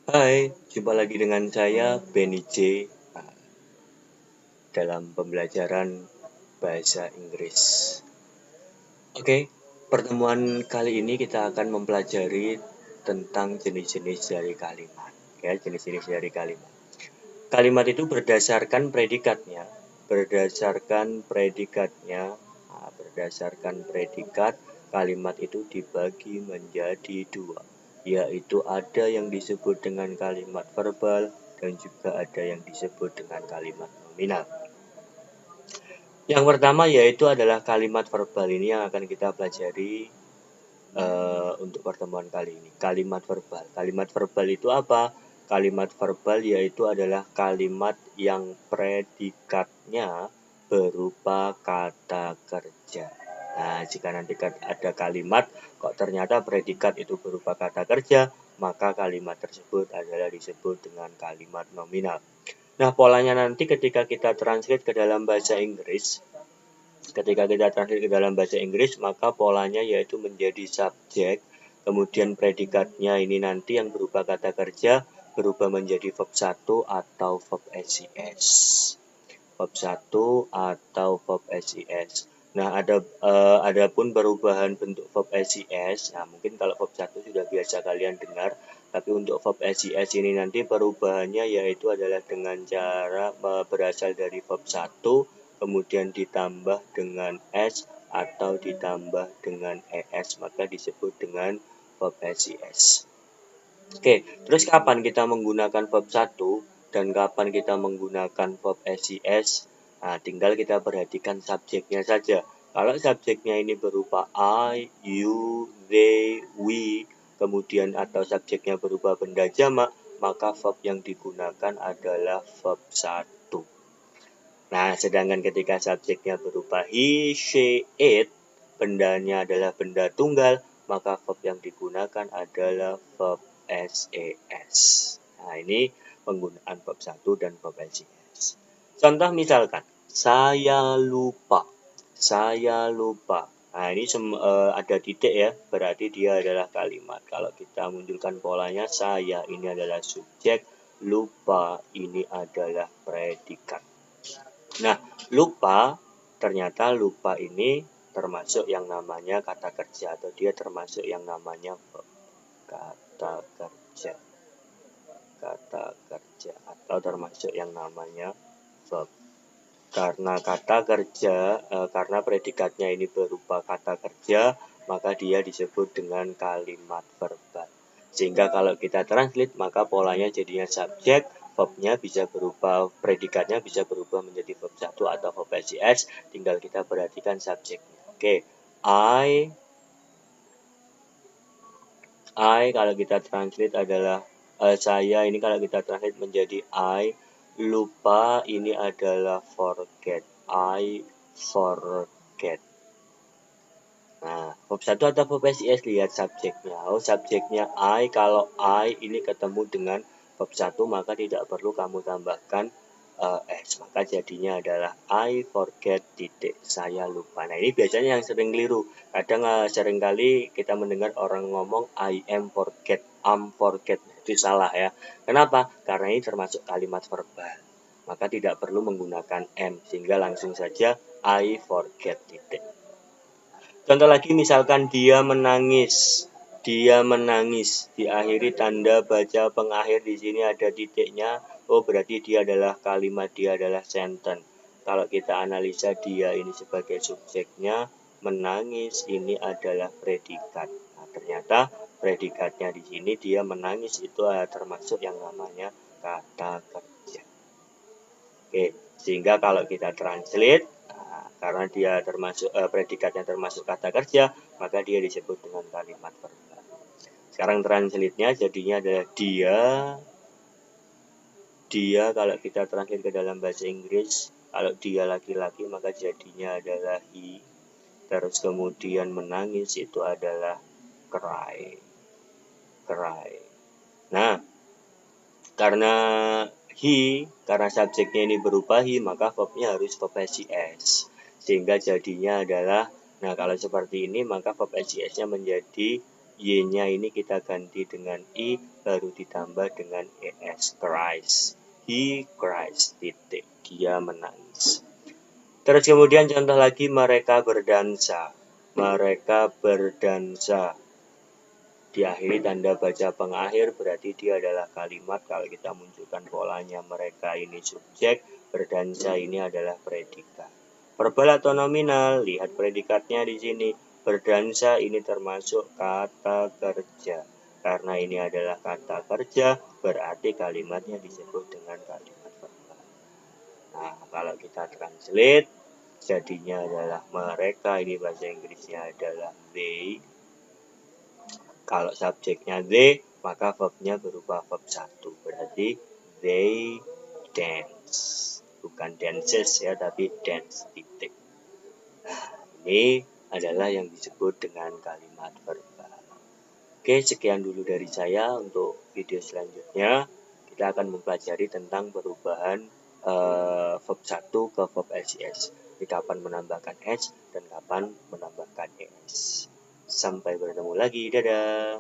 Hai, jumpa lagi dengan saya Benny J dalam pembelajaran bahasa Inggris. Oke, pertemuan kali ini kita akan mempelajari tentang jenis-jenis dari kalimat. Ya, jenis-jenis dari kalimat. Kalimat itu berdasarkan predikat, kalimat itu dibagi menjadi dua, yaitu ada yang disebut dengan kalimat verbal dan juga ada yang disebut dengan kalimat nominal. Yang pertama yaitu adalah kalimat verbal. Ini yang akan kita pelajari untuk pertemuan kali ini. Kalimat verbal. Kalimat verbal itu apa? Kalimat verbal yaitu adalah kalimat yang predikatnya berupa kata kerja. Nah, jika nanti ada kalimat kok ternyata predikat itu berupa kata kerja, maka kalimat tersebut adalah disebut dengan kalimat nominal. Nah, polanya nanti ketika kita translate ke dalam bahasa Inggris, maka polanya yaitu menjadi subjek, kemudian predikatnya ini nanti yang berupa kata kerja berubah menjadi verb 1 atau verb SIS. Verb 1 atau verb SIS. Nah, adapun perubahan bentuk verb SIS, nah mungkin kalau verb 1 sudah biasa kalian dengar, tapi untuk verb SIS ini nanti perubahannya yaitu adalah dengan cara berasal dari verb 1 kemudian ditambah dengan S atau ditambah dengan ES, maka disebut dengan verb SIS. Oke, terus kapan kita menggunakan verb 1 dan kapan kita menggunakan verb SIS? Nah, tinggal kita perhatikan subjeknya saja. Kalau subjeknya ini berupa I, you, they, we, kemudian atau subjeknya berupa benda jamak, maka verb yang digunakan adalah verb 1. Nah, sedangkan ketika subjeknya berupa he, she, it, bendanya adalah benda tunggal, maka verb yang digunakan adalah verb SES. Nah, ini penggunaan verb 1 dan verb SES. Contoh misalkan, saya lupa. Nah, ini ada titik ya, berarti dia adalah kalimat. Kalau kita munculkan polanya, saya ini adalah subjek, lupa ini adalah predikat. Nah, ternyata lupa ini termasuk yang namanya kata kerja, atau dia termasuk yang namanya verb. Kata kerja atau termasuk yang namanya verb. Karena karena predikatnya ini berupa kata kerja, maka dia disebut dengan kalimat verbal. Sehingga kalau kita translate, maka polanya jadinya subjek, verbnya bisa berubah, predikatnya bisa berubah menjadi verb 1 atau verb SIS, tinggal kita perhatikan subjeknya. Oke, I kalau kita translate adalah saya, ini kalau kita translate menjadi I, lupa ini adalah forget. I forget. Nah, verb 1 atau verb SIS, lihat subjeknya. Subjeknya I, kalau I ini ketemu dengan verb 1, maka tidak perlu kamu tambahkan S. Maka jadinya adalah I forget titik, saya lupa. Nah, ini biasanya yang sering keliru. Kadang seringkali kita mendengar orang ngomong I am forget, forget. Itu salah ya. Kenapa? Karena ini termasuk kalimat verbal. Maka tidak perlu menggunakan M, sehingga langsung saja I forget titik. Contoh lagi misalkan dia menangis, diakhiri tanda baca pengakhir, di sini ada titiknya. Oh, berarti dia adalah kalimat, dia adalah sentence. Kalau kita analisa dia ini sebagai subjeknya, menangis ini adalah predikat. Nah, ternyata predikatnya di sini dia menangis itu termasuk yang namanya kata kerja. Oke, sehingga kalau kita translate, karena dia termasuk predikatnya termasuk kata kerja, maka dia disebut dengan kalimat verbal. Sekarang translate-nya jadinya adalah dia kalau kita translate ke dalam bahasa Inggris, kalau dia laki-laki maka jadinya adalah he. Terus kemudian menangis itu adalah cry. Nah, karena subjeknya ini berupa he, maka verbnya harus verb SIS. Sehingga jadinya adalah, nah kalau seperti ini maka verb SIS-nya menjadi Y-nya ini kita ganti dengan I, baru ditambah dengan ES, cries. He cries, titik. Dia menangis. Terus kemudian contoh lagi, mereka berdansa. Mereka berdansa. Diakhiri tanda baca pengakhir, berarti dia adalah kalimat. Kalau kita munculkan polanya, mereka ini subjek, berdansa ini adalah predikat. Verbal atau nominal, lihat predikatnya di sini. Berdansa ini termasuk kata kerja. Karena ini adalah kata kerja, berarti kalimatnya disebut dengan kalimat verbal. Nah, kalau kita translate, jadinya adalah mereka, ini bahasa Inggrisnya adalah they. Kalau subjeknya they, maka verbnya berupa verb 1. Berarti they dance. Bukan dances ya, tapi dance, titik. Nah, ini adalah yang disebut dengan kalimat verbal. Oke, sekian dulu dari saya. Untuk video selanjutnya, kita akan mempelajari tentang perubahan verb 1 ke verb LCS. Jadi kapan menambahkan S dan kapan menambahkan ES. Sampai bertemu lagi, dadah.